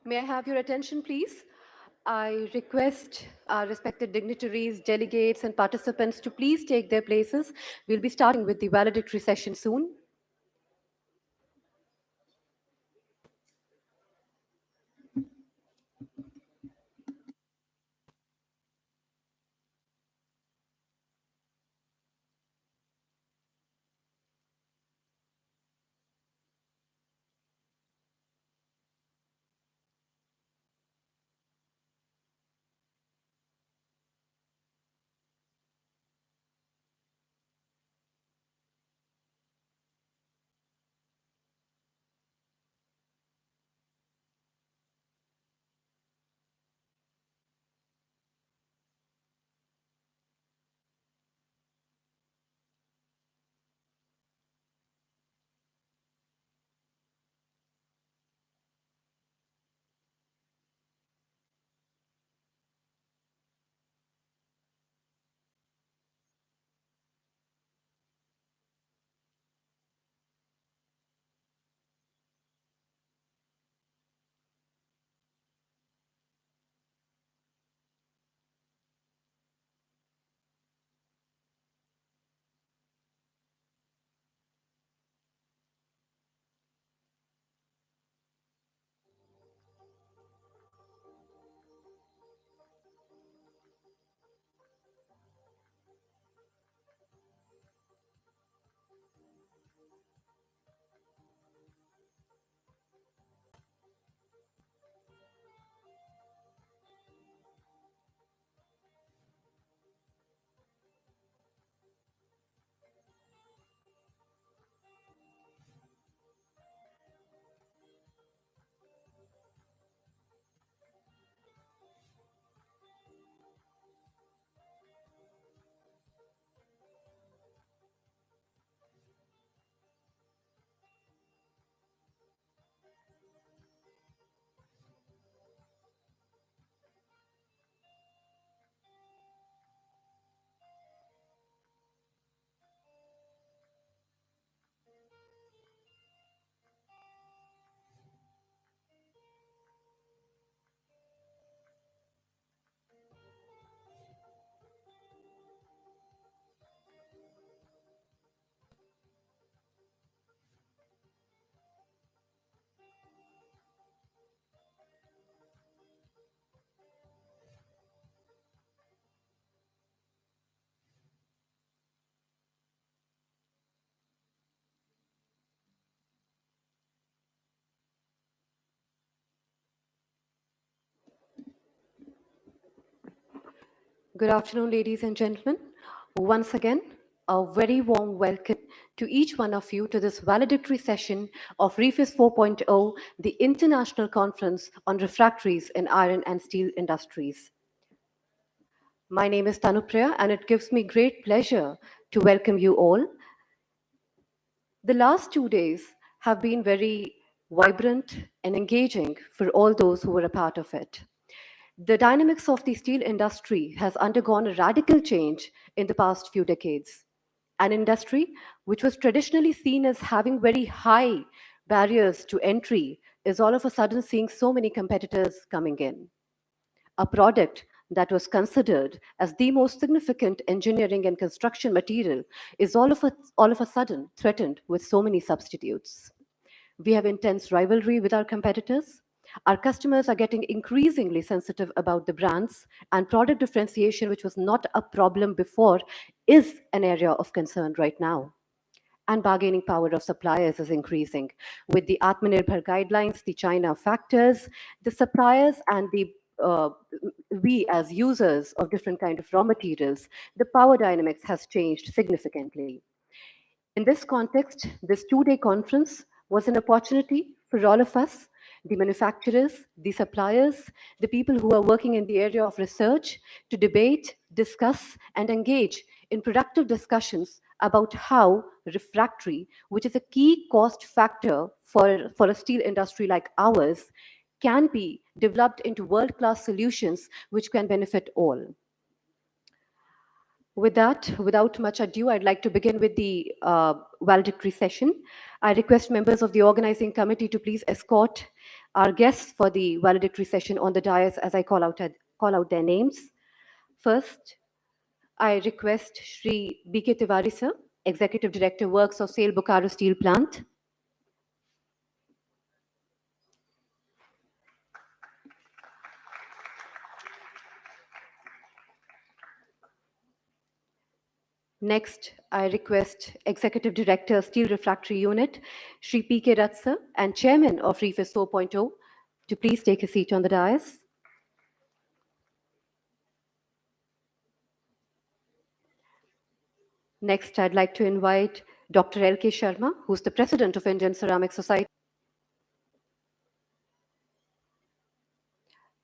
May I have your attention, please? I request our respected dignitaries, delegates, and participants to please take their places. We'll be starting with the valedictory session soon. Good afternoon, ladies and gentlemen. Once again, a very warm welcome to each one of you to this valedictory session of Refis 4.0, the International Conference on Refractories in Iron and Steel Industries. My name is Tanupriya, and it gives me great pleasure to welcome you all. The last 2 days have been very vibrant and engaging for all those who were a part of it. The dynamics of the steel industry has undergone a radical change in the past few decades. An industry which was traditionally seen as having very high barriers to entry is all of a sudden seeing so many competitors coming in. A product that was considered as the most significant engineering and construction material is all of a sudden threatened with so many substitutes. We have intense rivalry with our competitors. Our customers are getting increasingly sensitive about the brands, and product differentiation, which was not a problem before, is an area of concern right now. And bargaining power of suppliers is increasing. With the Atmanirbhar guidelines, the China factors, the suppliers and uh, we as users of different kind of raw materials, the power dynamics has changed significantly. In this context, this 2 day conference was an opportunity for all of us, the manufacturers, the suppliers, the people who are working in the area of research, to debate, discuss, and engage in productive discussions about how refractory, which is a key cost factor for a steel industry like ours, can be developed into world class solutions which can benefit all. With that, without much ado, I'd like to begin with the valedictory session. I request members of the organizing committee to please escort our guests for the valedictory session on the dais as I call out their names. First, I request Shri B.K. Tiwari sir, Executive Director Works of SAIL Bokaro Steel Plant. Next, I request Executive Director Steel Refractory Unit, Shri P.K. Rath sir, and Chairman of Refis 4.0 to please take a seat on the dais. Next, I'd like to invite Dr. L.K. Sharma, who's the President of Indian Ceramic Society.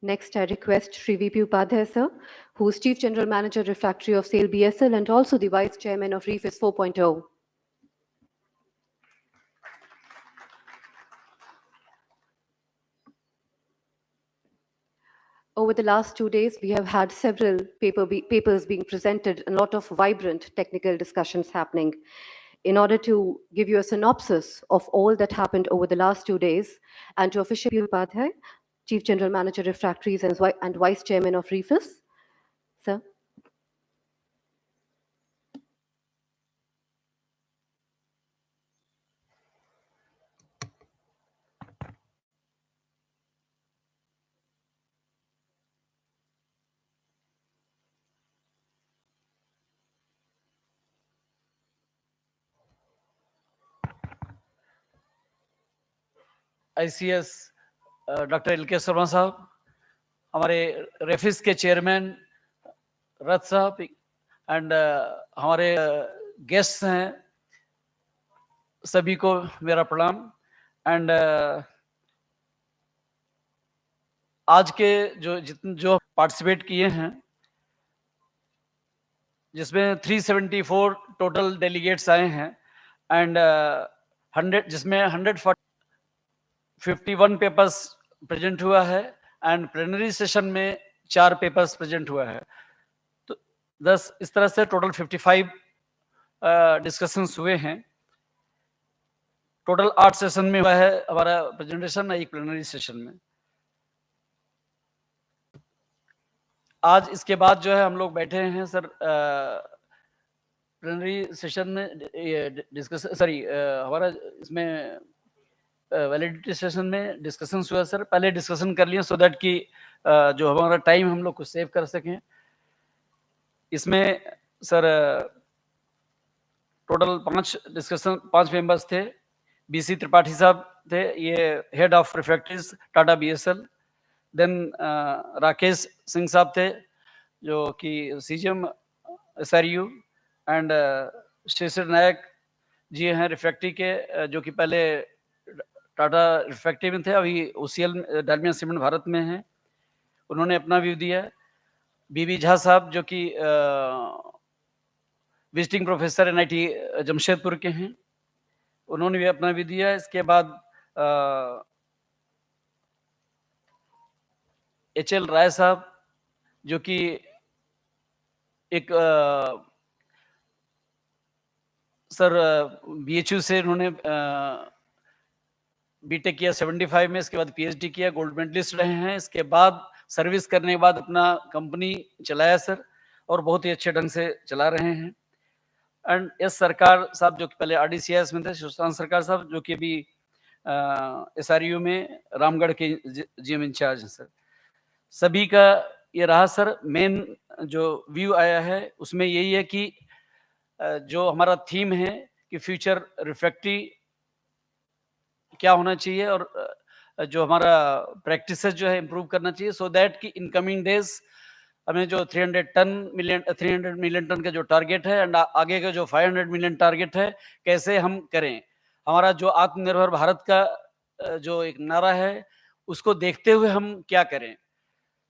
Next, I request Shri V.P. Upadhyay sir, who is Chief General Manager Refractory of SAIL BSL and also the Vice Chairman of Refis 4.0. Over the last 2 days, we have had several papers being presented and a lot of vibrant technical discussions happening. In order to give you a synopsis of all that happened over the last 2 days, and to officially Upadhyay, Chief General Manager Refractories and Vice Chairman of Refis. Sir. ICS doctor L के शर्मा साहब, हमारे रेफिस के chairman रथ साहब and हमारे guest हैं, सभी को मेरा प्रणाम। एंड आज के जो पार्टिसिपेट किए हैं, जिसमें 374 टोटल डेलीगेट्स आए हैं एंड 100 जिसमें 151 पेपर्स प्रेजेंट हुआ है एंड प्लेनरी सेशन में 4 पेपर्स प्रेजेंट हुआ है। तो 10 इस तरह से टोटल 55 डिस्कशंस हुए हैं। टोटल 8 सेशन में हुआ है हमारा प्रेजेंटेशन, एक प्लेनरी सेशन में। आज इसके बाद जो है हम लोग बैठे हैं सर प्लेनरी सेशन में हमारा इसमें वैलिडिटी सेशन में डिस्कशन हुआ सर। पहले डिस्कशन कर लिए सो दैट कि जो हमारा टाइम हम लोग को सेव कर सकें। इसमें सर टोटल 5 मेंबर्स थे। बीसी त्रिपाठी साहब थे, ये head of refractories Tata BSL. Then Rakesh Singh sahab थे जो कि सीजीएम एसआरयू एंड शेषर नायक जी हैं रिफैक्टरी के, जो कि पहले टाटा रिफैक्टरी में थे, अभी ओसीएल डालमिया सीमेंट भारत में हैं। उन्होंने अपना व्यू दिया। बीबी झा साहब जो कि विजिटिंग प्रोफेसर एनआईटी जमशेदपुर के हैं, उन्होंने भी अपना व्यू दिया। इसके बाद एचएल राय साहब जो कि एक सर बीएचयू से उन्होंने बीटेक किया 75 में, इसके बाद पीएचडी किया, गोल्ड मेडलिस्ट रहे हैं। इसके बाद सर्विस करने के बाद अपना कंपनी चलाया सर, और बहुत ही अच्छे ढंग से चला रहे हैं। एंड एस सरकार साहब जो कि पहले आरडीसीएस में थे, सुशांत सरकार साहब जो कि अभी एसआरयू में रामगढ़ के जीएम इंचार्ज हैं सर। सभी का ये रहा सर। मेन जो व्यू आया है उसमें यही है कि जो हमारा थीम है कि फ्यूचर रिफ्रैक्टरी क्या होना चाहिए और जो हमारा प्रैक्टिसेस जो है इम्प्रूव करना चाहिए, सो दैट कि इन कमिंग डेज हमें जो 300 मिलियन टन का जो टारगेट है एंड आगे का जो 500 मिलियन टारगेट है, कैसे हम करें। हमारा जो आत्मनिर्भर भारत का जो एक नारा है, उसको देखते हुए हम क्या करें।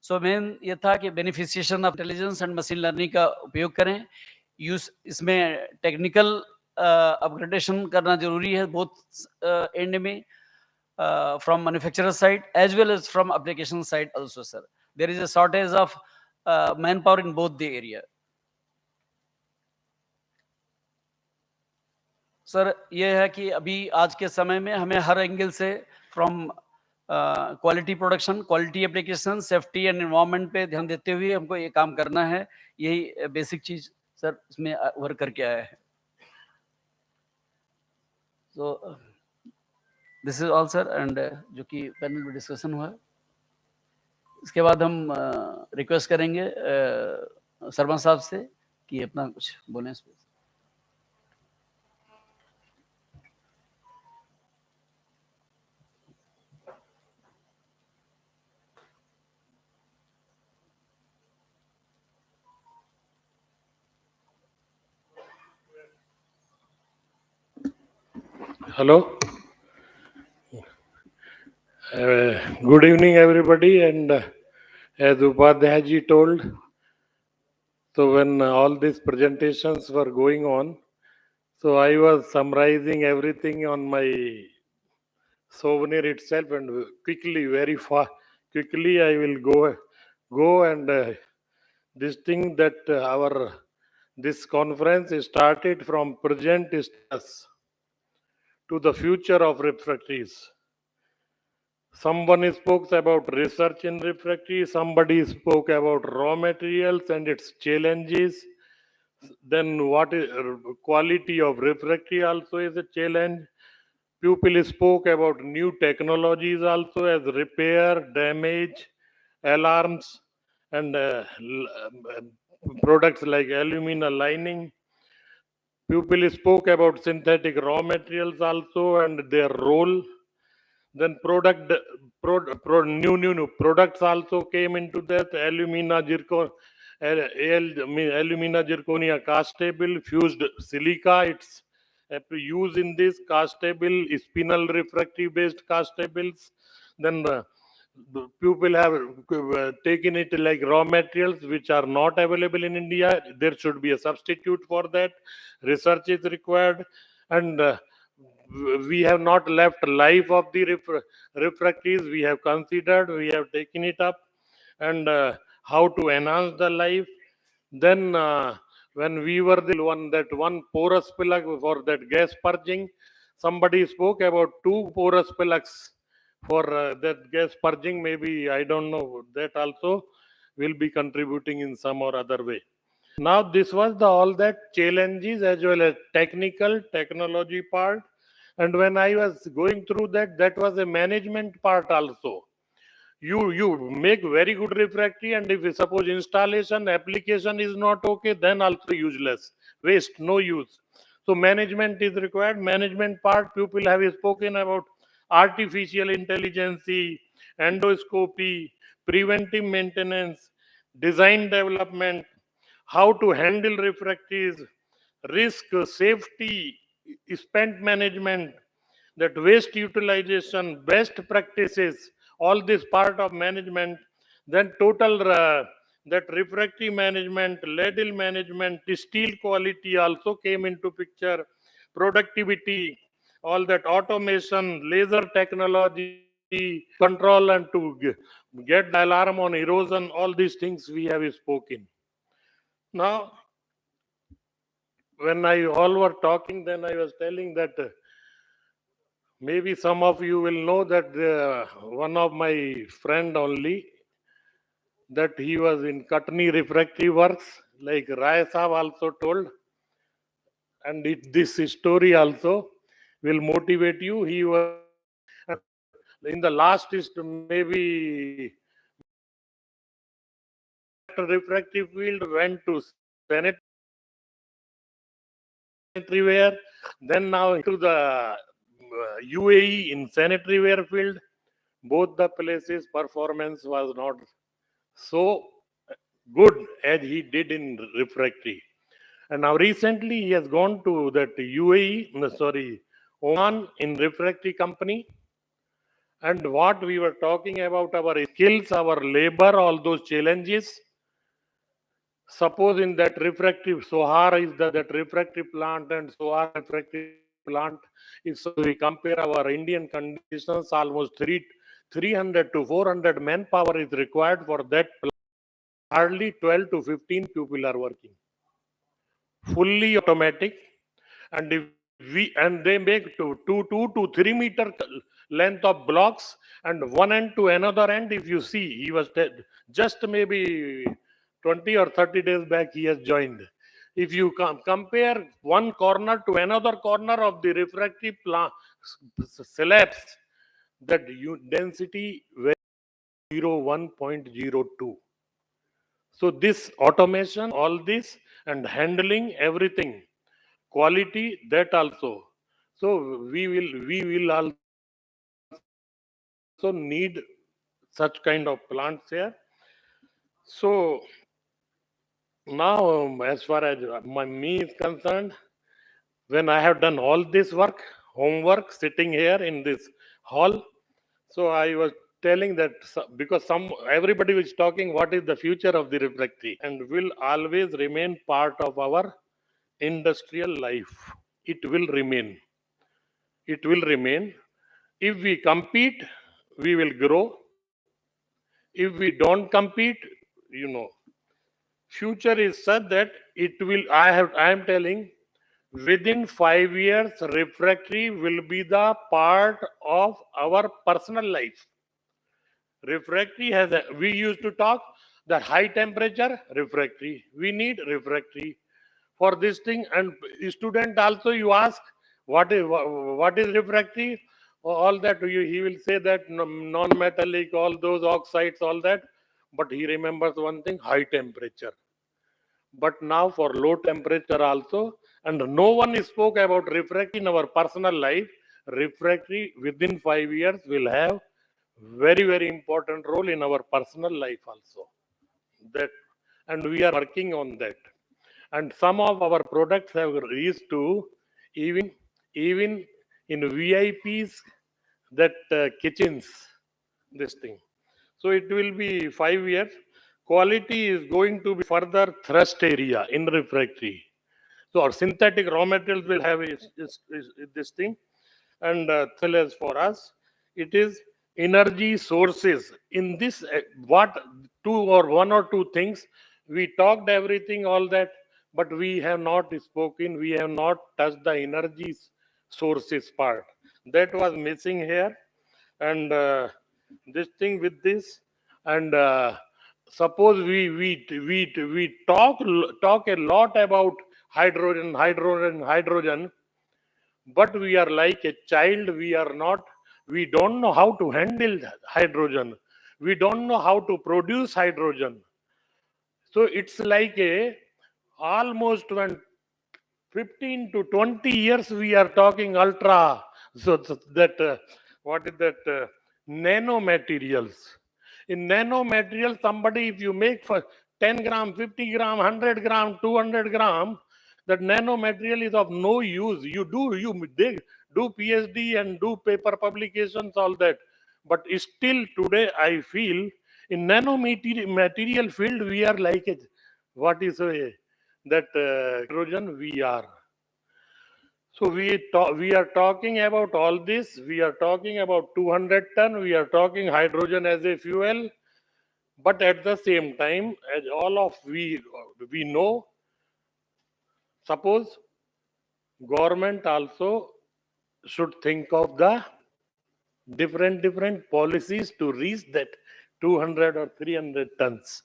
सो मेन ये था कि beneficiation of intelligence and machine learning का उपयोग करें। यूज इसमें टेक्निकल अपग्रेडेशन करना जरूरी है, बोथ एंड में, from manufacturer side as well as from application side also sir. There is a shortage of manpower in both the area. Sir ये है कि अभी आज के समय में हमें हर एंगल से from quality production, quality application, safety and environment पे ध्यान देते हुए हमको ये काम करना है। यही बेसिक चीज़ सर इसमें वर्क करके आया है। तो this is all sir and जो कि पैनल में डिस्कशन हुआ। इसके बाद हम रिक्वेस्ट करेंगे शर्मा साहब से कि अपना कुछ बोलें इस पे। Hello. Good evening, everybody. And as Upadhyay ji told, so when all these presentations were going on, so I was summarizing everything on my souvenir itself, and quickly, very fast, quickly I will go and this thing that our this conference is started from present status to the future of refractories. Someone spoke about research in refractory, somebody spoke about raw materials and its challenges. Then what is quality of refractory also is a challenge. People spoke about new technologies also as repair, damage, alarms, and products like alumina lining. People spoke about synthetic raw materials also and their role. Then new products also came into that. Alumina zirconia castable, fused silica. It's used in this castable, spinel refractory based castables. Then people have taken it like raw materials which are not available in India. There should be a substitute for that. Research is required, and we have not left life of the refractories. We have considered, we have taken it up, and how to enhance the life. Then when we were the one porous plug for that gas purging, somebody spoke about two porous plugs for that gas purging. Maybe I don't know, that also will be contributing in some or other way. Now this was all that challenges as well as technology part. And when I was going through that, that was a management part also. You make very good refractory, and if suppose installation application is not okay, then also useless, waste, no use. So management is required. Management part, people have spoken about artificial intelligence, endoscopy, preventive maintenance, design development, how to handle refractories, risk, safety, spent management, that waste utilization, best practices, all this part of management. Then total that refractory management, ladle management, steel quality also came into picture, productivity, all that automation, laser technology, control and to get the alarm on erosion, all these things we have spoken. Now, when I all were talking, then I was telling that maybe some of you will know that one of my friend only, that he was in Katni refractory works, like Rai Saab also told, and this story also will motivate you. He was in the last is maybe refractive field, went to sanitary ware, then now into the UAE in sanitary ware field. Both the places performance was not so good as he did in refractory. And now recently he has gone to that Oman in refractory company. And what we were talking about, our skills, our labor, all those challenges. Suppose in that refractive, Sohar is that refractive plant and Sohar refractive plant. If we compare our Indian conditions, almost 300 to 400 manpower is required for that plant. Hardly 12 to 15 people are working. Fully automatic, and if we and they make 2 to 3 meter length of blocks, and one end to another end, if you see, he was just maybe 20 or 30 days back he has joined. If you compare one corner to another corner of the refractory slabs, that density very 1.02. So this automation, all this, and handling everything, quality, that also. So we will also need such kind of plants here. So now, as far as me is concerned, when I have done all this work, homework, sitting here in this hall, so I was telling that because everybody was talking what is the future of the refractory and will always remain part of our industrial life. It will remain. It will remain. If we compete, we will grow. If we don't compete, future is such that it will. I am telling, within 5 years, refractory will be the part of our personal life. Refractory we used to talk that high temperature refractory. We need refractory for this thing. And student also, you ask what is refractory, all that he will say that non-metallic, all those oxides, all that. But he remembers one thing: high temperature. But now for low temperature also, and no one spoke about refractory in our personal life. Refractory within 5 years will have very, very important role in our personal life also. That, and we are working on that. And some of our products have reached to even in VIPs, that kitchens, this thing. So it will be 5 years. Quality is going to be further thrust area in refractory. So our synthetic raw materials will have this thing. And as for us, it is energy sources. In this, what one or two things, we talked everything, all that, but we have not spoken, we have not touched the energy sources part. That was missing here. And this thing with this, and suppose we talk a lot about hydrogen, but we are like a child. We don't know how to handle hydrogen. We don't know how to produce hydrogen. So it's like a almost when 15 to 20 years we are talking ultra. So that what is that nano materials. In nano materials, somebody, if you make for 10 gram, 50 gram, 100 gram, 200 gram, that nano material is of no use. They do PhD and do paper publications, all that. But still today I feel in nano material field we are like a, what is that hydrogen we are. So we are talking about all this. We are talking about 200 ton. We are talking hydrogen as a fuel. But at the same time, as all of we know, suppose government also should think of the different policies to reach that 200 or 300 tons.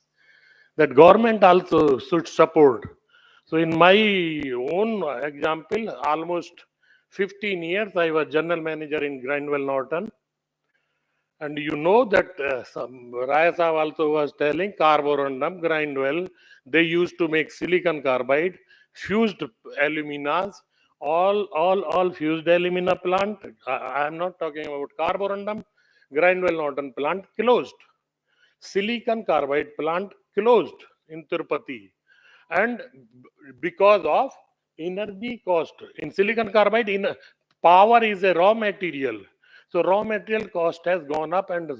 That government also should support. So in my own example, almost 15 years, I was general manager in Grindwell Norton. And you know that Raya Saab also was telling carborundum, Grindwell, they used to make silicon carbide, fused aluminas, all fused alumina plant. I am not talking about carborundum. Grindwell Norton plant closed. Silicon carbide plant closed in Tirupati. And because of energy cost in silicon carbide, in power is a raw material. So raw material cost has gone up, and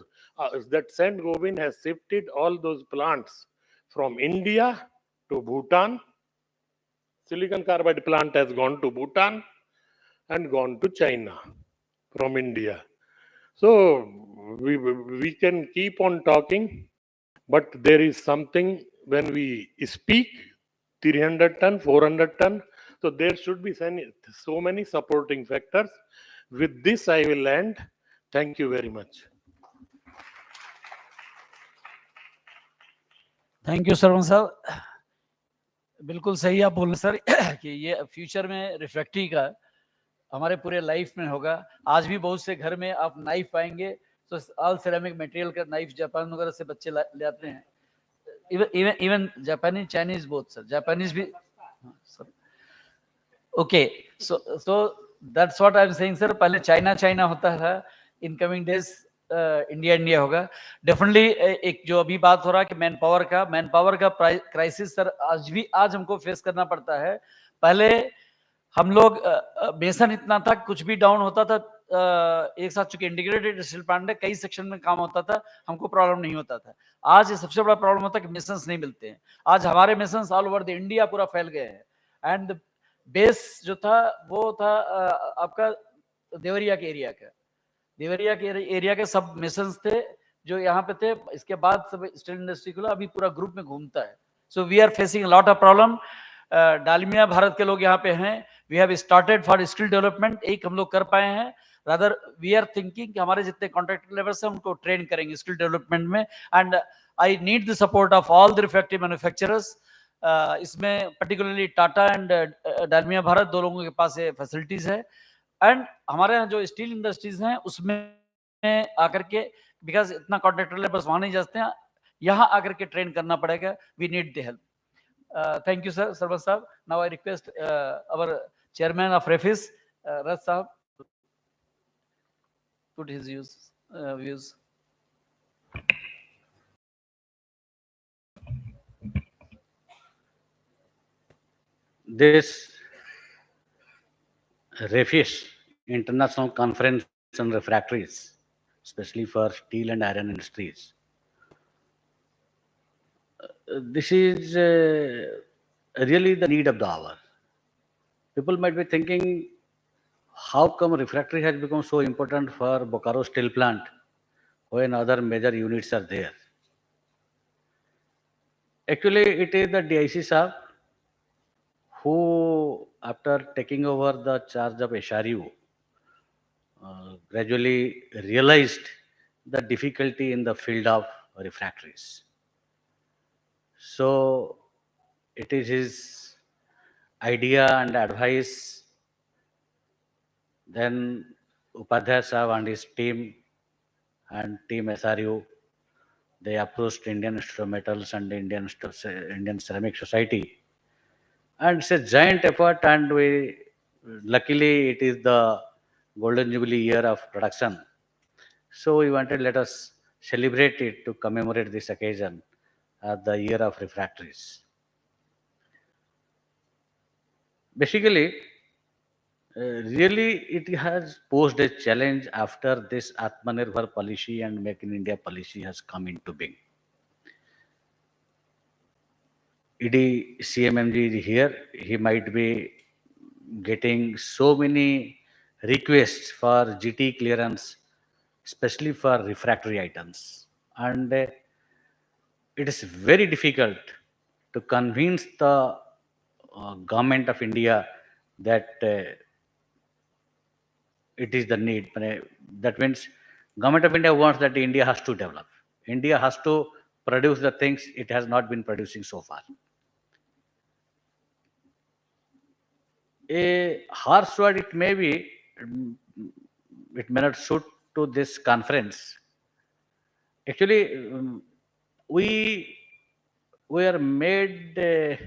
that Saint Gobain has shifted all those plants from India to Bhutan. Silicon carbide plant has gone to Bhutan and gone to China from India. So we can keep on talking, but there is something when we speak 300 ton, 400 ton. So there should be so many supporting factors. With this, I will end. Thank you very much. Thank you Saravan साहब, बिल्कुल सही आप बोल रहे sir कि ये future में refractory का हमारे पूरे लाइफ में होगा। आज भी बहुत से घर में आप नाइफ पाएंगे तो ऑल सिरेमिक मटेरियल का नाइफ जापान वगैरह से बच्चे ले आते हैं। Even Japanese Chinese both sir, Japanese भी sir. Okay, so that's what I am saying sir. पहले चाइना चाइना होता था, in coming days India India होगा डेफिनेटली। एक जो अभी बात हो रहा है कि मैन पावर का क्राइसिस सर आज हमको फेस करना पड़ता है। पहले हम लोग बेसन इतना था, कुछ भी डाउन होता था एक साथ, चूंकि इंटीग्रेटेड स्टील प्लांट है, कई सेक्शन में काम होता था, हमको प्रॉब्लम नहीं होता था। आज सबसे बड़ा प्रॉब्लम होता है कि मेसन्स नहीं मिलते हैं। आज हमारे masons all over the India पूरा फैल गए हैं। एंड बेस जो था वो था आपका देवरिया के एरिया के सब मिशंस थे जो यहाँ पे थे। इसके बाद सब स्टील इंडस्ट्री खुला, अभी पूरा ग्रुप में घूमता है। So we are facing lot of problem. Dalmia Bharat के लोग यहाँ पे हैं। We have started for skill development, एक हम लोग कर पाए हैं। रादर वी आर थिंकिंग कि हमारे जितने कॉन्ट्रैक्टर लेबर्स हैं उनको ट्रेन करेंगे स्किल डेवलपमेंट में। And I need the support of all the refractive manufacturers. इसमें पर्टिकुलरली टाटा एंड डालमिया भारत, दो लोगों के पास ये फैसिलिटीज है। एंड हमारे यहाँ जो स्टील इंडस्ट्रीज हैं उसमें आकर के, बिकॉज इतना कॉन्ट्रैक्टर लेबर्स वहां नहीं जाते हैं, यहाँ आकर के ट्रेन करना पड़ेगा। We need the help. Thank you sir, Sarwat sahab. Now I request our chairman of Refis, Rath sahab, put his views. This Refis International Conference on Refractories, especially for steel and iron industries. This is really the need of the hour. People might be thinking, how come refractory has become so important for Bokaro steel plant when other major units are there? Actually, it is the DIC sir who, after taking over the charge of SRU, gradually realized the difficulty in the field of refractories. So it is his idea and advice. Then Upadhyay Sahab and his team and team SRU, they approached Indian Institute of Metals and Indian Ceramic Society. And it's a giant effort, and luckily it is the Golden Jubilee year of production. So we wanted, let us celebrate it to commemorate this occasion as the year of refractories. Basically, really it has posed a challenge after this Atmanirbhar policy and Make in India policy has come into being. ED CMMG is here, he might be getting so many requests for GT clearance, especially for refractory items. And it is very difficult to convince the government of India that it is the need. That means government of India wants that India has to develop. India has to produce the things it has not been producing so far. A harsh word it may be, it may not suit to this conference. Actually, we were made a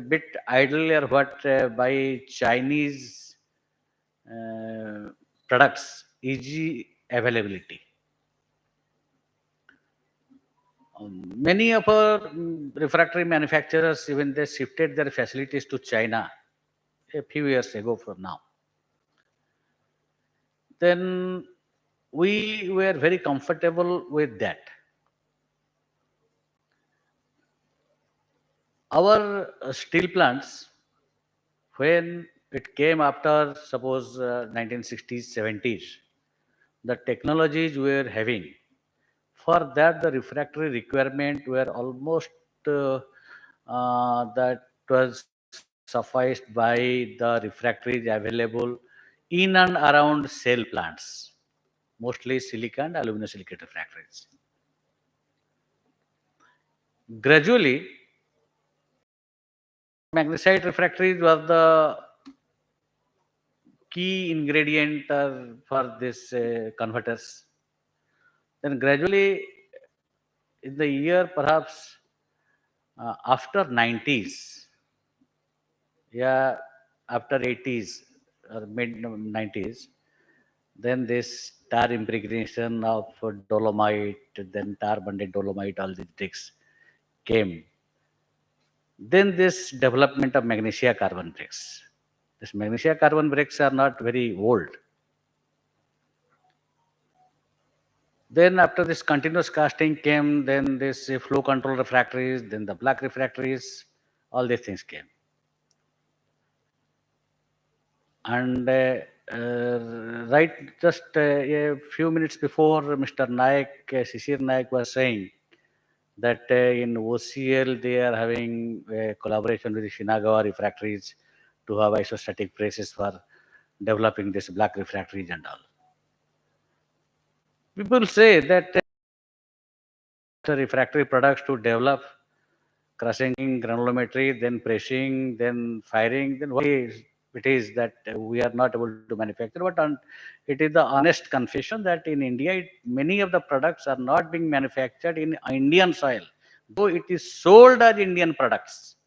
bit idle or what by Chinese products, easy availability. Many of our refractory manufacturers, even they shifted their facilities to China a few years ago from now. Then we were very comfortable with that. Our steel plants, when it came after, suppose 1960s, 70s, the technologies we were having, for that the refractory requirement were almost that was sufficed by the refractories available in and around cell plants, mostly silica and aluminosilicate refractories. Gradually, magnesite refractories were the key ingredient for this converters. Then gradually, in the year perhaps after 90s, yeah, after 80s or mid 90s, then this tar impregnation of dolomite, then tar bonded dolomite, all these tricks came. Then this development of magnesia carbon bricks. This magnesia carbon bricks are not very old. Then after this continuous casting came, then this flow control refractories, then the black refractories, all these things came. And right just a few minutes before, Mr. Naik, Shishir Naik was saying that in OCL they are having a collaboration with the Shinagawa refractories to have isostatic presses for developing this black refractories and all. People say that refractory products to develop crushing, granulometry, then pressing, then firing, then what it is that we are not able to manufacture. But it is the honest confession that in India, many of the products are not being manufactured in Indian soil, though it is sold as Indian products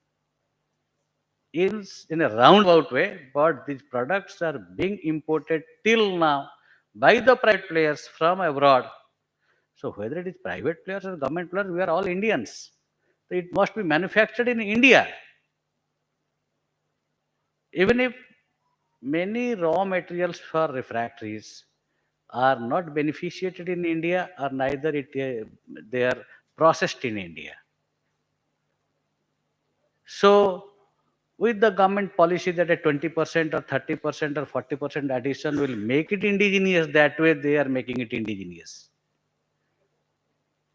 in a roundabout way, but these products are being imported till now by the private players from abroad. So whether it is private players or government players, we are all Indians. So it must be manufactured in India. Even if many raw materials for refractories are not beneficiated in India, or neither they are processed in India. So with the government policy that a 20% or 30% or 40% addition will make it indigenous, that way they are making it indigenous.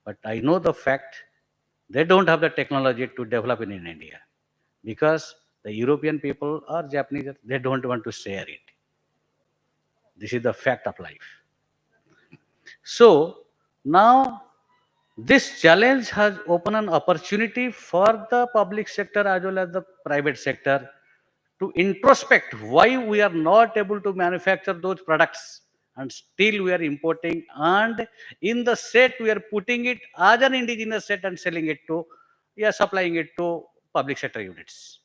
But I know the fact they don't have the technology to develop in India, because the European people or Japanese, they don't want to share it. This is the fact of life. So now this challenge has opened an opportunity for the public sector as well as the private sector to introspect why we are not able to manufacture those products and still we are importing, and in the set we are putting it as an indigenous set and selling it to, supplying it to public sector units.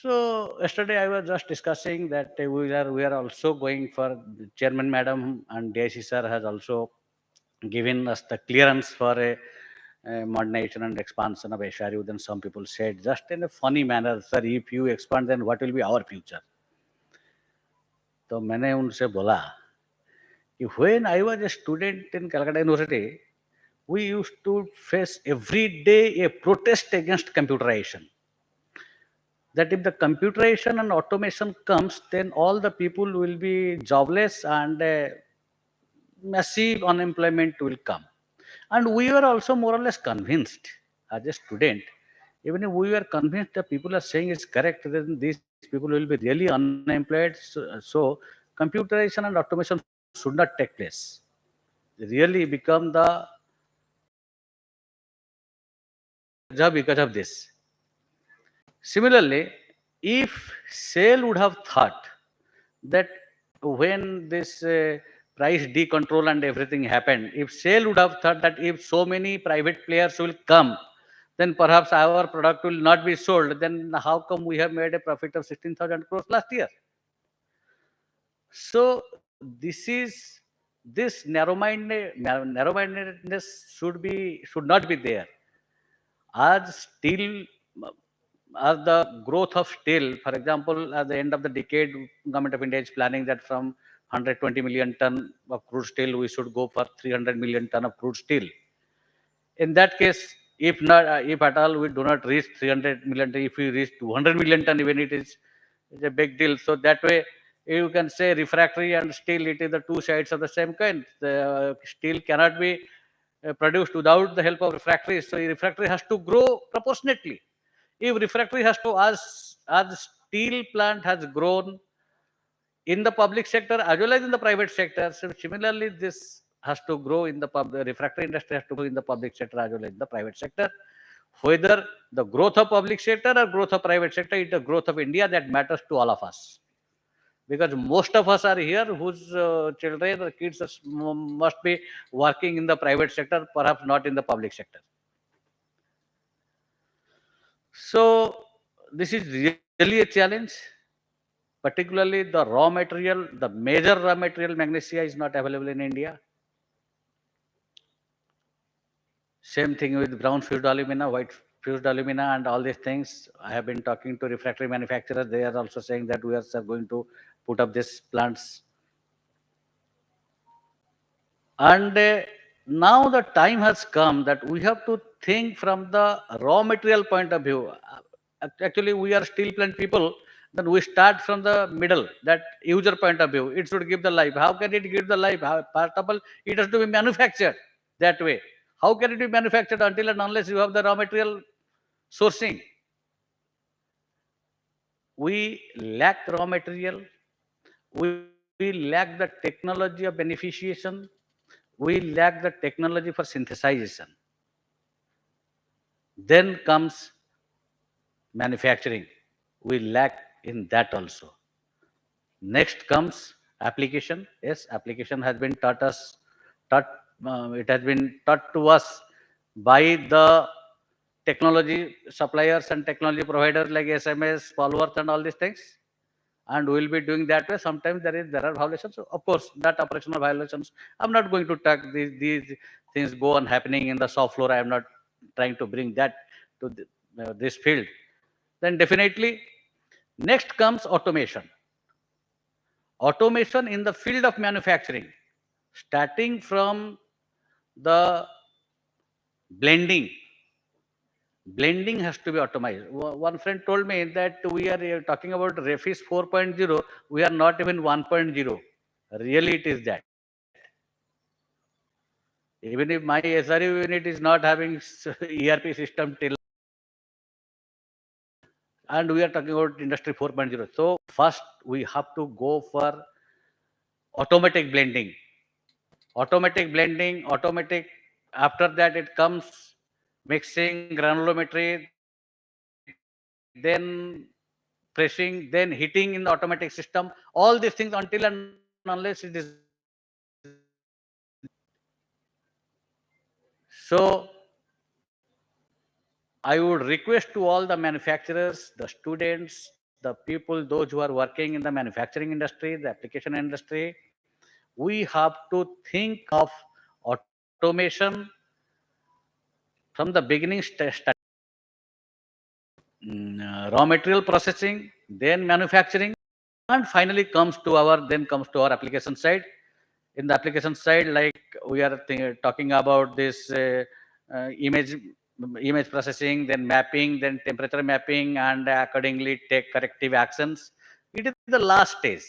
So yesterday I was just discussing that we are also going for, the chairman madam and DIC sir has also given us the clearance for a modernization and expansion of HRU. Then some people said just in a funny manner, sir, if you expand then what will be our future? तो मैंने उनसे बोला कि when I was a student in Calcutta University, we used to face every day a protest against computerization. That if the computerization and automation comes, then all the people will be jobless and massive unemployment will come. And we were also more or less convinced as a student, even if we were convinced that people are saying is correct, then these people will be really unemployed. So computerization and automation should not take place. They really become the job because of this. Similarly, if SAIL would have thought that when this price decontrol and everything happened, if SAIL would have thought that if so many private players will come, then perhaps our product will not be sold, then how come we have made a profit of 16,000 crores last year? So this narrow-mindedness should not be there. As steel, as the growth of steel, for example, at the end of the decade, Government of India is planning that from 120 million ton of crude steel, we should go for 300 million ton of crude steel. In that case, if not, if at all we do not reach 300 million ton, if we reach 200 million ton, even it is a big deal. So that way, you can say refractory and steel, it is the two sides of the same coin. The steel cannot be produced without the help of refractory. So refractory has to grow proportionately. If refractory has to, as steel plant has grown in the public sector as well as in the private sector. So similarly, this has to grow in the refractory industry has to grow in the public sector as well as in the private sector. Whether the growth of public sector or growth of private sector, it's the growth of India that matters to all of us. Because most of us are here whose children or kids must be working in the private sector, perhaps not in the public sector. So this is really a challenge. Particularly the raw material, the major raw material magnesia is not available in India. Same thing with brown fused alumina, white fused alumina, and all these things. I have been talking to refractory manufacturers. They are also saying that we are going to put up these plants. And now the time has come that we have to think from the raw material point of view. Actually, we are steel plant people. Then we start from the middle, that user point of view. It should give the life. How can it give the life? First of all, it has to be manufactured that way. How can it be manufactured until and unless you have the raw material sourcing? We lack raw material. We lack the technology of beneficiation. We lack the technology for synthesization. Then comes manufacturing. We lack in that also. Next comes application. Yes, application has been it has been taught to us by the technology suppliers and technology providers like SMS, Polworth and all these things. And we will be doing that way. Sometimes there are violations. So of course, that operational violations, I'm not going to talk these things go on happening in the shop floor. I am not trying to bring that to this field. Then definitely, next comes automation. Automation in the field of manufacturing, starting from the blending. Blending has to be automated. One friend told me that we are talking about Refis 4.0. We are not even 1.0. Really, it is that. Even if my SRU unit is not having ERP system till, and we are talking about industry 4.0. So first we have to go for automatic blending. Automatic. After that it comes mixing, granulometry, then pressing, then heating in the automatic system. All these things until and unless it is so. I would request to all the manufacturers, the students, the people, those who are working in the manufacturing industry, the application industry, we have to think of automation from the beginning, raw material processing, then manufacturing, and finally comes to our application side. In the application side, like we are talking about this image processing, then mapping, then temperature mapping, and accordingly take corrective actions. It is the last stage.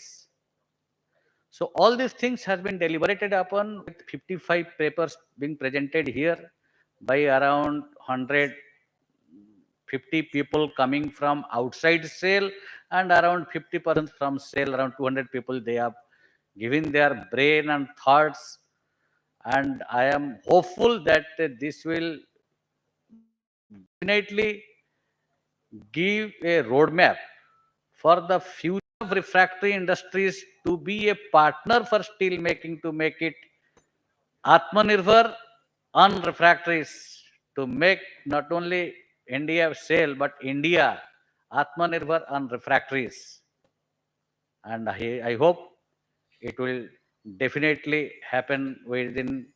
So all these things has been deliberated upon with 55 papers being presented here by around 150 people coming from outside SAIL and around 50 persons from SAIL, around 200 people. They have given their brain and thoughts, and I am hopeful that this will definitely give a roadmap for the future of refractory industries to be a partner for steel making, to make it Atmanirbhar on refractories, to make not only India SAIL but India Atmanirbhar on refractories. And I hope it will definitely happen within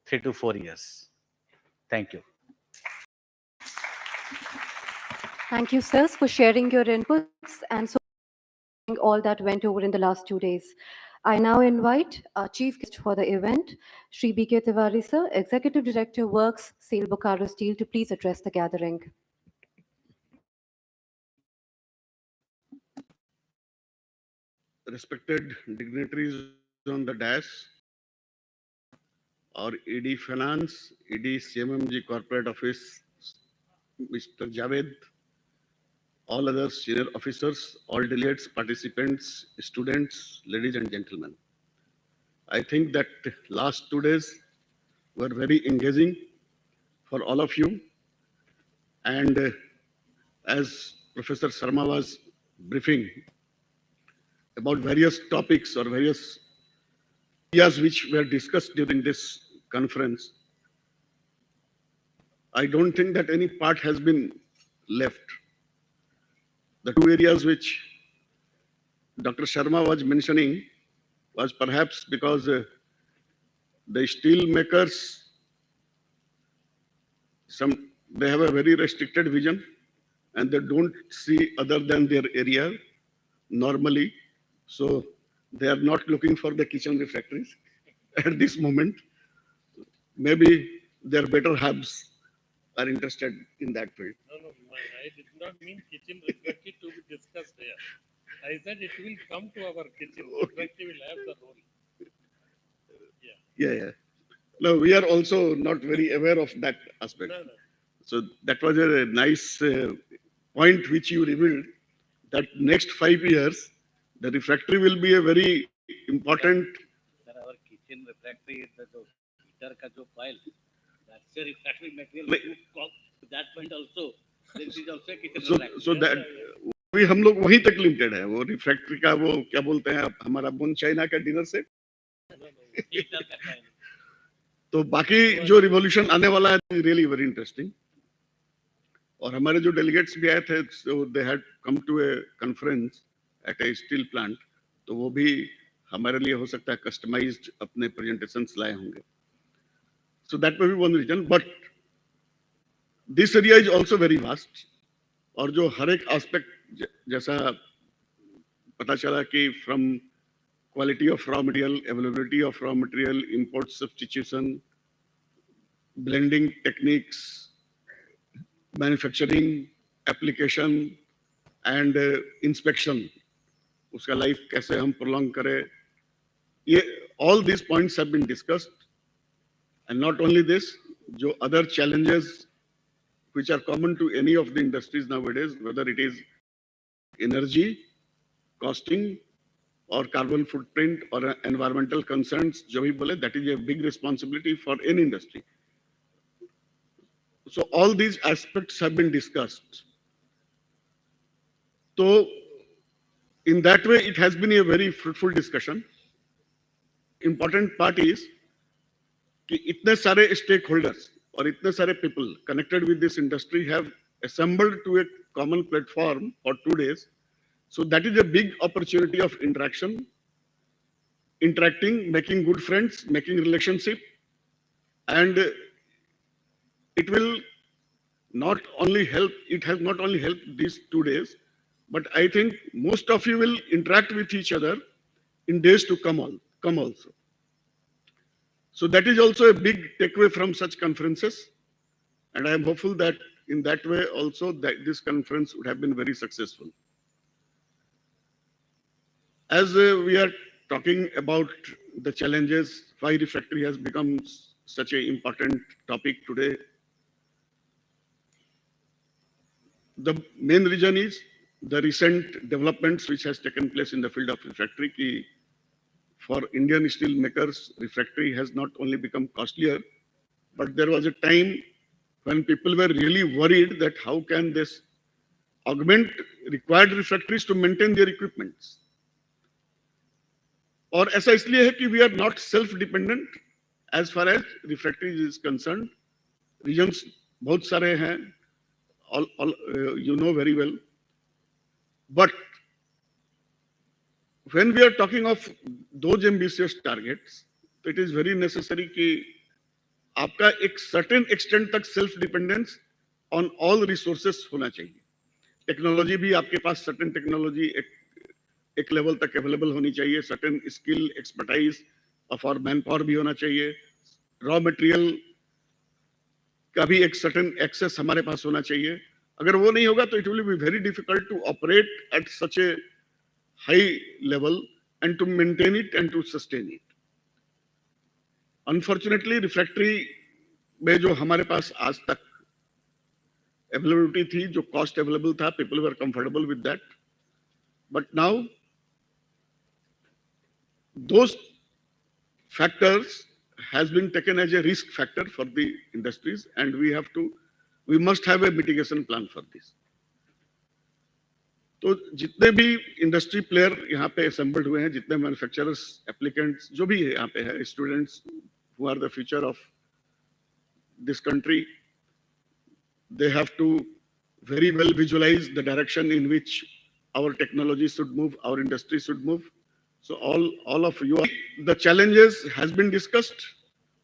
3 to 4 years. Thank you. Thank you, sirs, for sharing your inputs and so all that went over in the last 2 days. I now invite our chief guest for the event, Shri B.K. Tiwari, sir, Executive Director, Works, SAIL Bokaro Steel, to please address the gathering. Respected dignitaries on the dais, our ED Finance, ED CMMG Corporate Office, Mr. Javed, all other senior officers, all delegates, participants, students, ladies and gentlemen. I think that last 2 days were very engaging for all of you. And as Professor Sharma was briefing about various topics or various areas which were discussed during this conference, I don't think that any part has been left. The two areas which Dr. Sharma was mentioning was perhaps because the steel makers, they have a very restricted vision and they don't see other than their area normally. So they are not looking for the kitchen refractories at this moment. Maybe their better hubs are interested in that field. No, I did not mean kitchen refractory to be discussed here. I said it will come to our kitchen. Refractory will have the role. Yeah. No, we are also not very aware of that aspect. No. So that was a nice point which you revealed, that next 5 years, the refractory will be a very important. Sir, our kitchen refractory is the heater ka jo coil, that's a refractory material. To that point also, this is also a kitchen refractory. So that अभी हम लोग वहीं तक limited है, वो refractory का वो क्या बोलते हैं हमारा बोन चाइना का डिनर सेट, तो बाकी जो रिवॉल्यूशन आने वाला है रियली वेरी इंटरेस्टिंग. और हमारे जो डेलीगेट्स भी आए थे, so they had come to a conference at a steel plant, तो वो भी हमारे लिए हो सकता है कस्टमाइज्ड अपने प्रेजेंटेशंस लाए होंगे. So that may be one reason, but this area is also very vast. और जो हर एक एस्पेक्ट जैसा पता चला कि from quality of raw material, availability of raw material, import substitution, blending techniques, manufacturing, application and inspection, उसका life कैसे हम प्रोलॉन्ग करें, ये all this points have been discussed. And not only this, जो other challenges which are common to any of the industries nowadays, whether it is energy, costing, or carbon footprint, or environmental concerns, jo bhi bole, that is a big responsibility for any industry. So all these aspects have been discussed. So in that way, it has been a very fruitful discussion. Important part is कि इतने सारे stakeholders और इतने सारे people connected with this industry have assembled to a common platform for 2 days. So that is a big opportunity of interaction, interacting, making good friends, making relationship, and it will not only help, it has not only helped these 2 days, but I think most of you will interact with each other in days to come also. So that is also a big takeaway from such conferences, and I am hopeful that in that way also that this conference would have been very successful. As we are talking about the challenges, why refractory has become such an important topic today, the main reason is the recent developments which has taken place in the field of refractory. Ki for Indian steel makers, refractory has not only become costlier, but there was a time when people were really worried that how can this augment required refractories to maintain their equipments. और ऐसा इसलिए है कि we are not self-dependent as far as refractories is concerned. Reasons बहुत सारे हैं, all you know very well. But when we are talking of those ambitious targets, it is very necessary कि आपका एक certain extent तक self dependence on all resources होना चाहिए. Technology भी आपके पास certain technology एक लेवल तक अवेलेबल होनी चाहिए, certain skill, expertise of our manpower भी होना चाहिए, raw material का भी एक certain access हमारे पास होना चाहिए. अगर वो नहीं होगा तो it will be very difficult to operate at such a high level and to maintain it and to sustain it. Unfortunately, refractory में जो हमारे पास आज तक अवेलेबिलिटी थी, जो कॉस्ट अवेलेबल था, people were comfortable with that. But now those factors has been taken as a risk factor for the industries, and we must have a mitigation plan for this. तो जितने भी industry player यहाँ पे assembled हुए हैं, जितने manufacturers, applicants, जो भी यहाँ पे है, students who are the future of this country, they have to very well visualize the direction in which our technology should move, our industry should move. So all of you, the challenges has been discussed,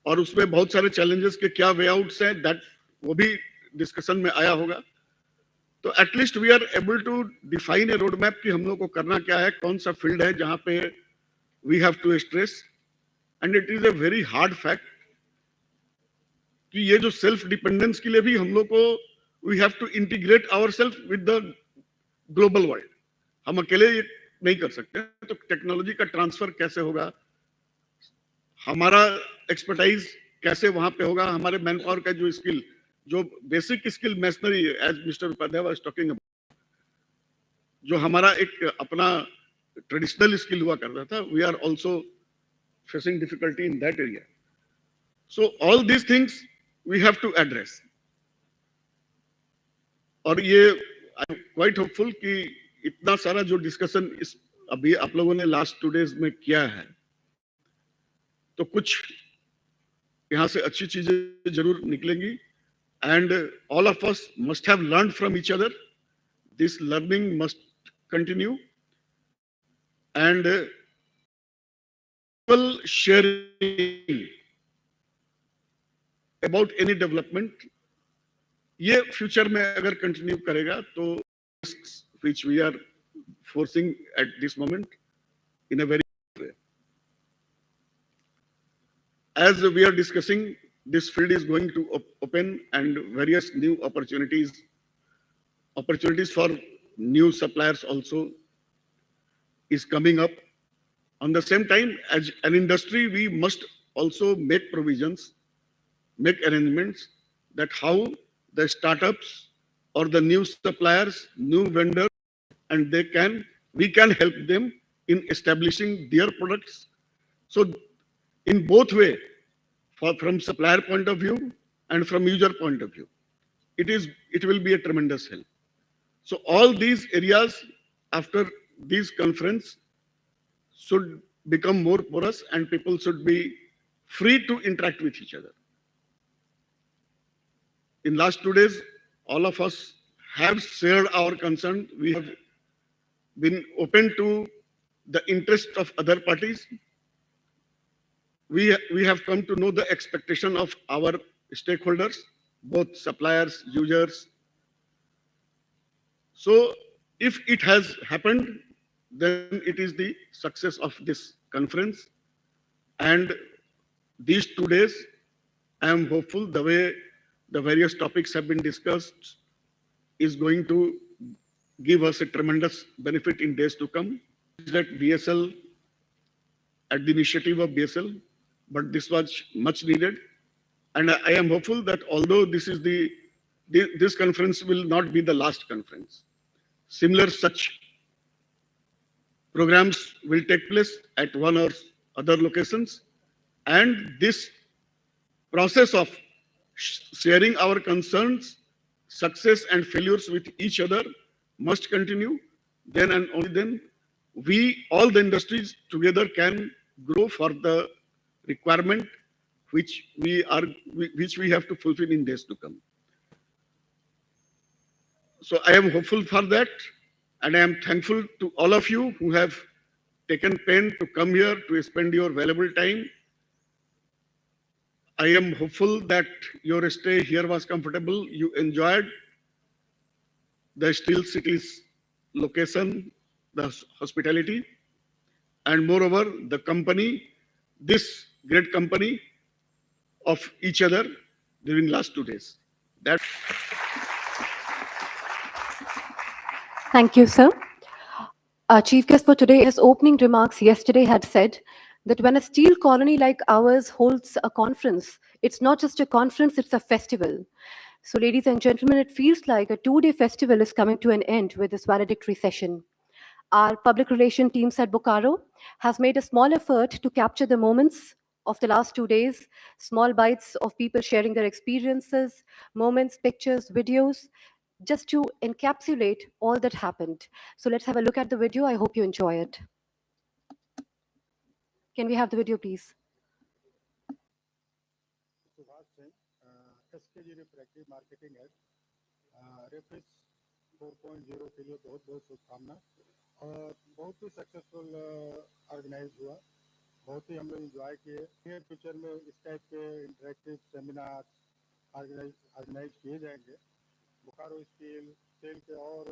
और उसमें बहुत सारे challenges के क्या way outs हैं, that वो भी discussion में आया होगा. तो at least we are able to define a road map कि हम लोग को करना क्या है, कौन सा फील्ड है जहां पे we have to stress. And it is a very hard fact कि ये जो सेल्फ डिपेंडेंस के लिए भी हम लोग को we have to integrate ourselves with the global world. हम अकेले ये नहीं कर सकते. तो टेक्नोलॉजी का ट्रांसफर कैसे होगा, हमारा एक्सपर्टाइज कैसे वहां पे होगा, हमारे मैन पावर का जो स्किल, जो basic skill machinery, as mister Upadhyay was talking about, जो हमारा एक अपना ट्रेडिशनल स्किल हुआ करता था, we are also facing difficulty in that area. So all these things we have to address. और ये आई एम क्वाइट होपफुल कि इतना सारा जो डिस्कशन इस अभी आप लोगों ने लास्ट 2 days में किया है, तो कुछ यहाँ से अच्छी चीजें जरूर निकलेंगी. And all of us must have learned from each other. This learning must continue. And sharing about any development, ये future में अगर continue करेगा तो risks which we are forcing at this moment in a very way. As we are discussing, this field is going to open, and various new opportunities for new suppliers also is coming up. On the same time, as an industry, we must also make provisions, make arrangements that how the startups or the new suppliers, new vendors, and we can help them in establishing their products. So in both ways, from supplier point of view and from user point of view, it will be a tremendous help. So all these areas after this conference should become more porous, and people should be free to interact with each other. In last 2 days, all of us have shared our concern. We have been open to the interest of other parties. We have come to know the expectation of our stakeholders, both suppliers, users. So if it has happened, then it is the success of this conference. And these 2 days, I am hopeful the way the various topics have been discussed is going to give us a tremendous benefit in days to come. That BSL, at the initiative of BSL, but this was much needed. And I am hopeful that although this conference will not be the last conference, similar such programs will take place at one or other locations. And this process of sharing our concerns, success and failures with each other must continue. Then and only then all the industries together can grow for the requirement which we have to fulfill in days to come. So I am hopeful for that, and I am thankful to all of you who have taken pain to come here to spend your valuable time. I am hopeful that your stay here was comfortable. You enjoyed the Steel City's location, the hospitality, and moreover, the company, this great company of each other during last 2 days. Thank you, sir. Our chief guest for today, in his opening remarks yesterday, had said that when a steel colony like ours holds a conference, it's not just a conference, it's a festival. So, ladies and gentlemen, it feels like a 2-day festival is coming to an end with this valedictory session. Our public relation teams at Bokaro has made a small effort to capture the moments of the last 2 days, small bites of people sharing their experiences, moments, pictures, videos, just to encapsulate all that happened. So let's have a look at the video. I hope you enjoy it. Can we have the video, please? Subhash Singh SKG refractive marketing head Refis 4.0 के लिए बहुत बहुत शुभकामना और बहुत ही successful organise हुआ, बहुत ही हम लोग इंजॉय किए। नियर फ्यूचर में इस टाइप के इंटरेक्टिव सेमिनार ऑर्गेनाइज किए जाएंगे बोकारो स्टील सेल के और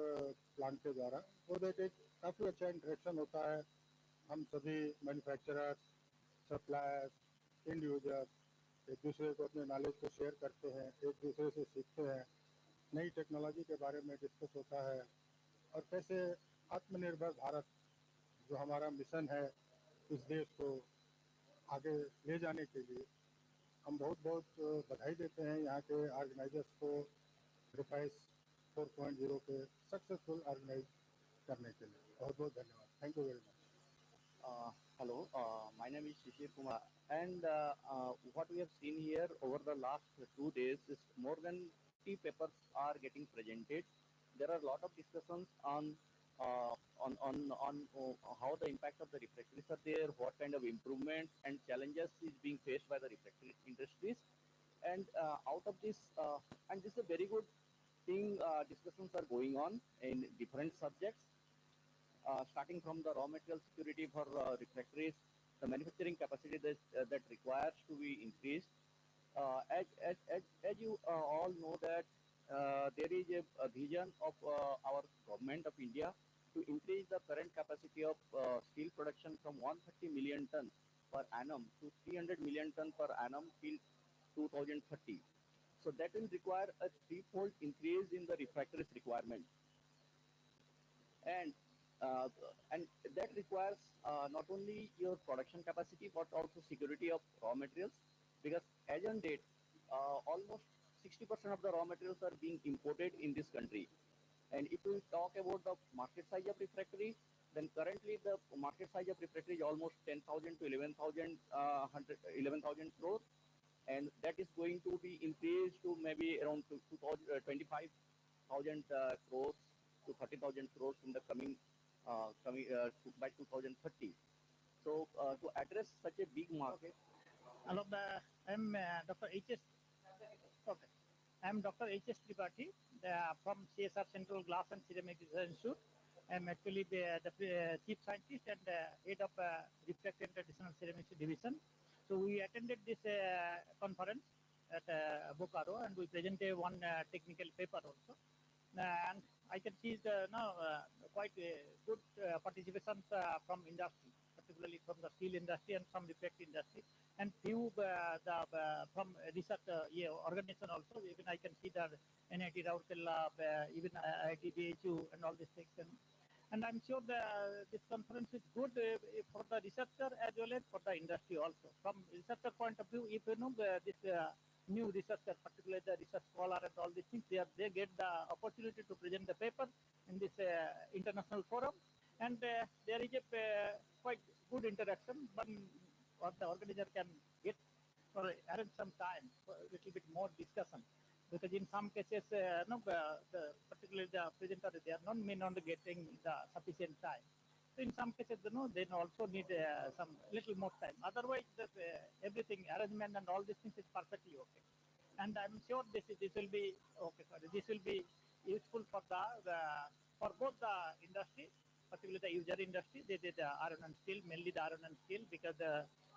प्लांट के द्वारा, वो दैट एक काफ़ी अच्छा इंटरेक्शन होता है। हम सभी मैन्युफैक्चरर्स, सप्लायर्स, एंड यूजर्स एक दूसरे को अपने नॉलेज को शेयर करते हैं, एक दूसरे से सीखते हैं, नई टेक्नोलॉजी के बारे में डिस्कस होता है और कैसे आत्मनिर्भर भारत जो हमारा मिशन है इस देश को आगे ले जाने के लिए हम बहुत बहुत बधाई देते हैं यहाँ के ऑर्गेनाइजर्स को रिफाइस 4.0 के सक्सेसफुल ऑर्गेनाइज करने के लिए। बहुत बहुत धन्यवाद। Thank you very much. Hello, my name is Shishir Kumar, and what we have seen here over the last 2 days is more than 50 papers are getting presented. There are a lot of discussions on how the impact of the refractories are there, what kind of improvements and challenges is being faced by the refractory industries, and out of this, and this is a very good thing. Discussions are going on in different subjects. Starting from the raw material security for refractories, the manufacturing capacity that requires to be increased. As you all know that there is a vision of our government of India to increase the current capacity of steel production from 130 million tons per annum to 300 million tons per annum till 2030. So that will require a threefold increase in the refractories requirement. And that requires not only your production capacity but also security of raw materials, because as on date almost 60% of the raw materials are being imported in this country. And if we talk about the market size of refractory, then currently the market size of refractory is almost 10,000 to 11,000 crores, and that is going to be increased to maybe around 25,000 crores to 30,000 crores in the coming by 2030. So to address such a big market. Hello, I'm Dr. H.S. Okay. I'm Dr. H.S. Tripathi from CSR Central Glass and Ceramic Research Institute. I'm actually the chief scientist and head of Refractory and Traditional Ceramics Division. So we attended this conference at Bokaro, and we presented one technical paper also. And I can see quite good participation from industry, particularly from the steel industry and from refractory industry, and few from research organization also. Even I can see the NIT Rourkela, even IIT BHU and all these things. And I'm sure this conference is good for the researcher as well as for the industry also. From researcher point of view, if you know this new researcher, particularly the research scholar and all these things, they get the opportunity to present the paper in this international forum, and there is a quite good interaction. But what the organizer can get or arrange some time for a little bit more discussion, because in some cases, particularly the presenter, they are may not getting the sufficient time. So in some cases, they also need some little more time. Otherwise, everything arrangement and all these things is perfectly okay. And I'm sure this will be okay. Sorry, this will be useful for for both the industry, particularly the user industry. They did iron and steel, mainly the iron and steel, because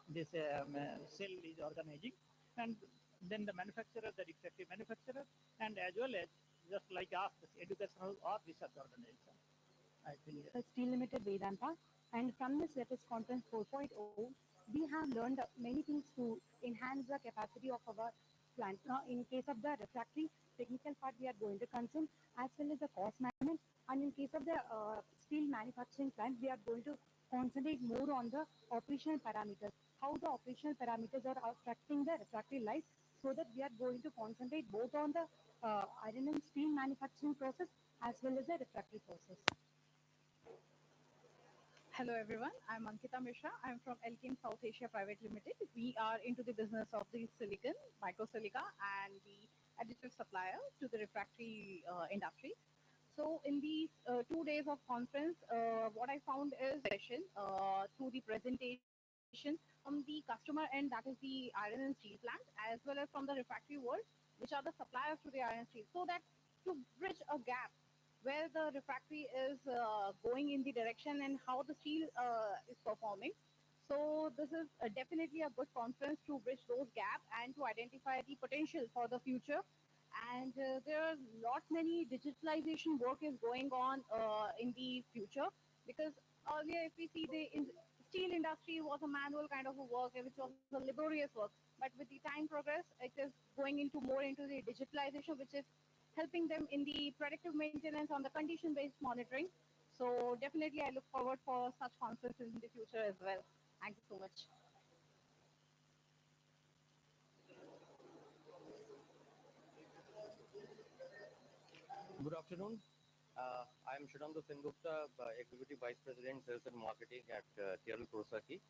this cell is organizing, and then the manufacturer, the refractory manufacturer, and as well as just like us, educational or research organization. I think Steel Limited Vedanta, and from this latest conference 4.0, we have learned many things to enhance the capacity of our plant. Now, in case of the refractory technical part, we are going to concern as well as the cost management, and in case of the steel manufacturing plant, we are going to concentrate more on the operational parameters, how the operational parameters are affecting the refractory life, so that we are going to concentrate both on the iron and steel manufacturing process as well as the refractory process. Hello everyone, I'm Ankita Mishra. I'm from Elkin South Asia Private Limited. We are into the business of the silicon, microsilica and the additive supplier to the refractory industry. So in these 2 days of conference, what I found is session through the presentation from the customer end, that is the iron and steel plant, as well as from the refractory world, which are the suppliers to the iron and steel, so that to bridge a gap where the refractory is going in the direction and how the steel is performing. So this is definitely a good conference to bridge those gaps and to identify the potential for the future. And there are lot many digitalization work is going on in the future, because earlier if we see the steel industry was a manual kind of a work which was a laborious work, but with the time progress it is going into more into the digitalization, which is helping them in the predictive maintenance on the condition based monitoring. So definitely I look forward for such conferences in the future as well. Thank you so much. Good afternoon. I am Shunandu Sengupta, Executive Vice President, Sales and Marketing at TRL Kurosaki.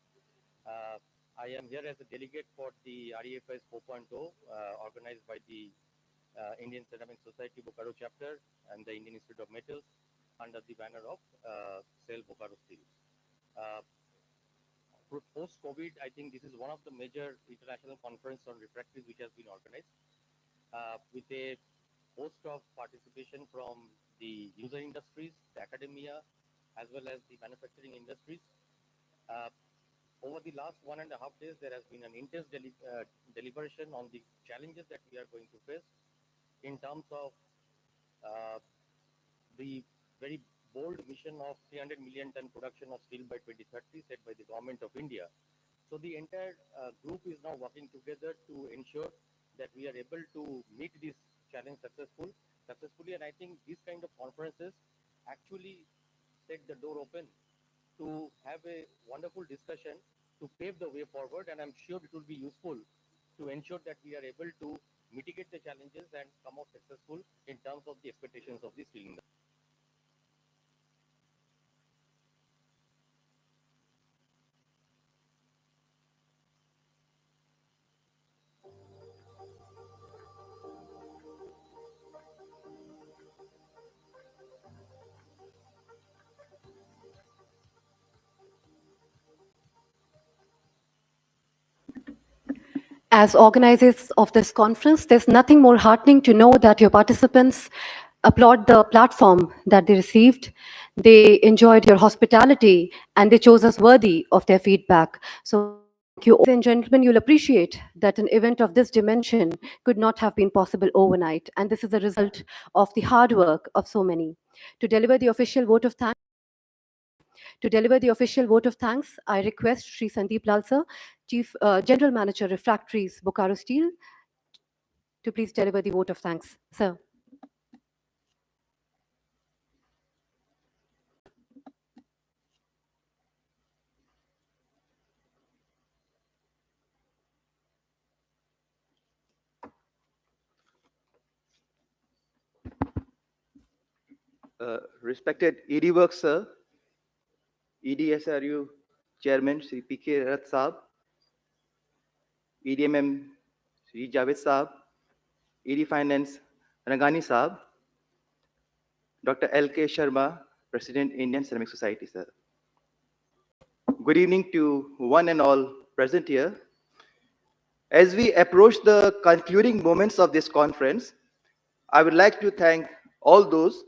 I am here as a delegate for the REFIS 4.0 organized by the Indian Ceramic Society Bokaro Chapter and the Indian Institute of Metals under the banner of SAIL Bokaro Steel. Post-COVID, I think this is one of the major international conference on refractories which has been organized with a host of participation from the user industries, the academia, as well as the manufacturing industries. Over the last 1.5 days, there has been an intense deliberation on the challenges that we are going to face in terms of the very bold mission of 300 million ton production of steel by 2030 set by the government of India. So the entire group is now working together to ensure that we are able to meet this challenge successfully. And I think these kind of conferences actually set the door open to have a wonderful discussion to pave the way forward. And I'm sure it will be useful to ensure that we are able to mitigate the challenges and come out successful in terms of the expectations of the steel industry. As organizers of this conference, there's nothing more heartening to know that your participants applaud the platform that they received. They enjoyed your hospitality and they chose us worthy of their feedback. So thank you, ladies and gentlemen. You'll appreciate that an event of this dimension could not have been possible overnight. And this is a result of the hard work of so many. To deliver the official vote of thanks, I request Sri Sandeep Lal sir, Chief General Manager Refractories, Bokaro Steel, to please deliver the vote of thanks. Sir. Respected ED Works sir, EDSRU Chairman Sri PK Rath Saab, EDMM Sri Javed Saab, ED Finance Rangani Saab, Dr. LK Sharma, President Indian Ceramic Society sir. Good evening to one and all present here. As we approach the concluding moments of this conference, I would like to thank all those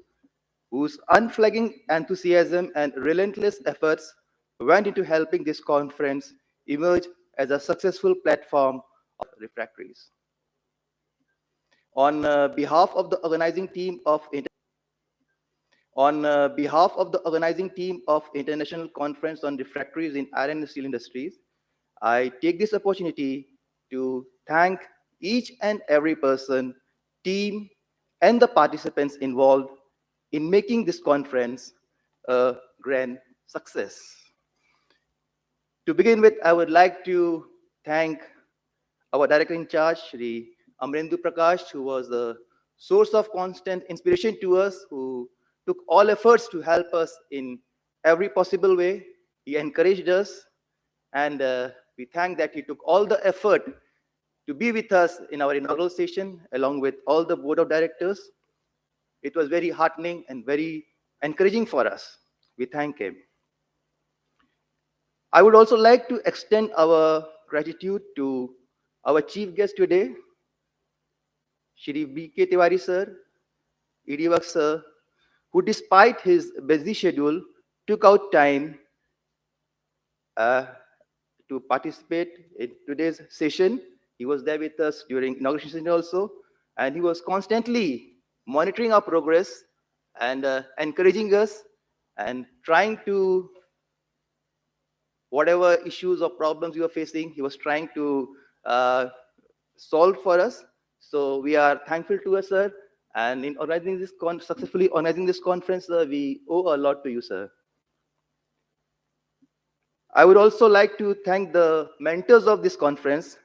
whose unflagging enthusiasm and relentless efforts went into helping this conference emerge as a successful platform of refractories. On behalf of the organizing team of International Conference on Refractories in Iron and Steel Industries, I take this opportunity to thank each and every person, team, and the participants involved in making this conference a grand success. To begin with, I would like to thank our director in charge, Shri Amrendu Prakash, who was the source of constant inspiration to us, who took all efforts to help us in every possible way. He encouraged us, and we thank that he took all the effort to be with us in our inaugural session, along with all the board of directors. It was very heartening and very encouraging for us. We thank him. I would also like to extend our gratitude to our chief guest today, Shri B.K. Tiwari sir, ED Work sir, who despite his busy schedule took out time uh, to participate in today's session. He was there with us during inauguration session also, and he was constantly monitoring our progress and encouraging us and trying to, whatever issues or problems we were facing, he was trying to uh, solve for us. So we are thankful to us, sir. And in organizing this successfully organizing this conference, we owe a lot to you, sir. I would also like to thank the mentors of this conference,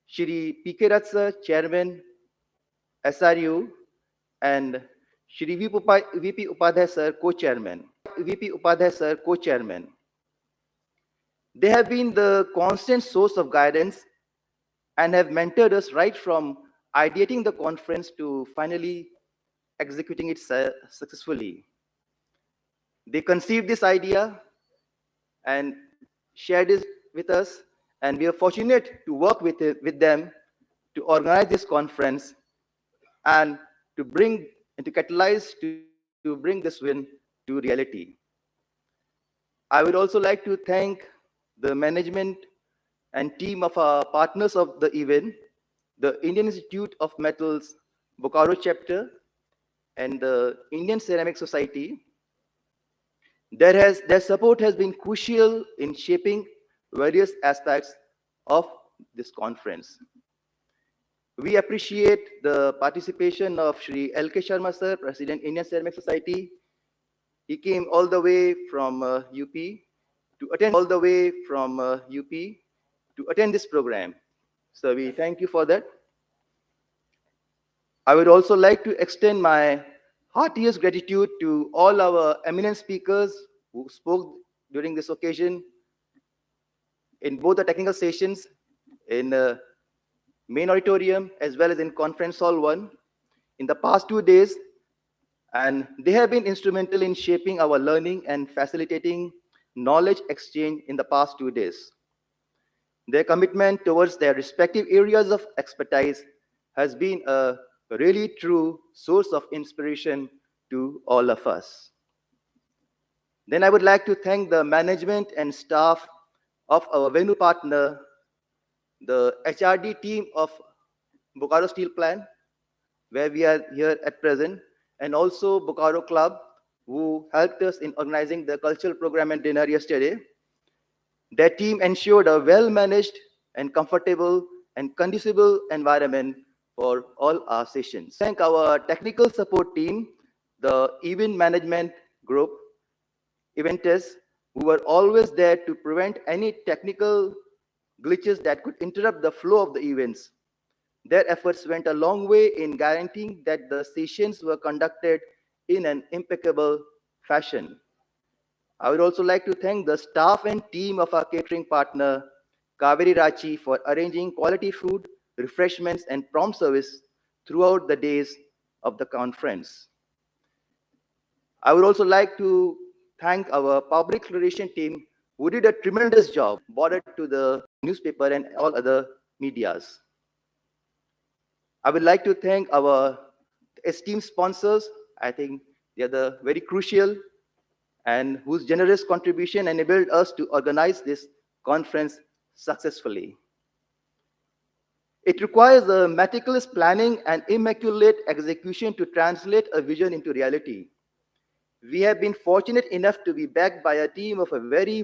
Shri P.K. Rat sir, Chairman, SRU, and Shri VP Upadhyay sir, Co-Chairman. They have been the constant source of guidance and have mentored us right from ideating the conference to finally executing it successfully. They conceived this idea and shared it with us, and we are fortunate to work with them to organize this conference and to bring and to catalyze to bring this vision to reality. I would also like to thank the management and team of our partners of the event, the Indian Institute of Metals Bokaro chapter, and the Indian Ceramic Society. Their support has been crucial in shaping various aspects of this conference. We appreciate the participation of Shri L.K. Sharma sir, President Indian Ceramic Society. He came all the way from UP to attend this program. So we thank you for that. I would also like to extend my heartiest gratitude to all our eminent speakers who spoke during this occasion in both the technical sessions, in the main auditorium, as well as in Conference Hall 1 in the past 2 days. And they have been instrumental in shaping our learning and facilitating knowledge exchange in the past 2 days. Their commitment towards their respective areas of expertise has been a really true source of inspiration to all of us. Then I would like to thank the management and staff of our venue partner, the HRD team of Bokaro Steel Plant, where we are here at present, and also Bokaro Club, who helped us in organizing the cultural program and dinner yesterday. Their team ensured a well-managed and comfortable and conducive environment for all our sessions. Thank our technical support team, the event management group, eventers, who were always there to prevent any technical glitches that could interrupt the flow of the events. Their efforts went a long way in guaranteeing that the sessions were conducted in an impeccable fashion. I would also like to thank the staff and team of our catering partner, Kaveri Rachi, for arranging quality food, refreshments, and prompt service throughout the days of the conference. I would also like to thank our public relations team, who did a tremendous job, bordered to the newspaper and all other medias. I would like to thank our esteemed sponsors. I think they are very crucial and whose generous contribution enabled us to organize this conference successfully. It requires a meticulous planning and immaculate execution to translate a vision into reality. We have been fortunate enough to be backed by a team of a very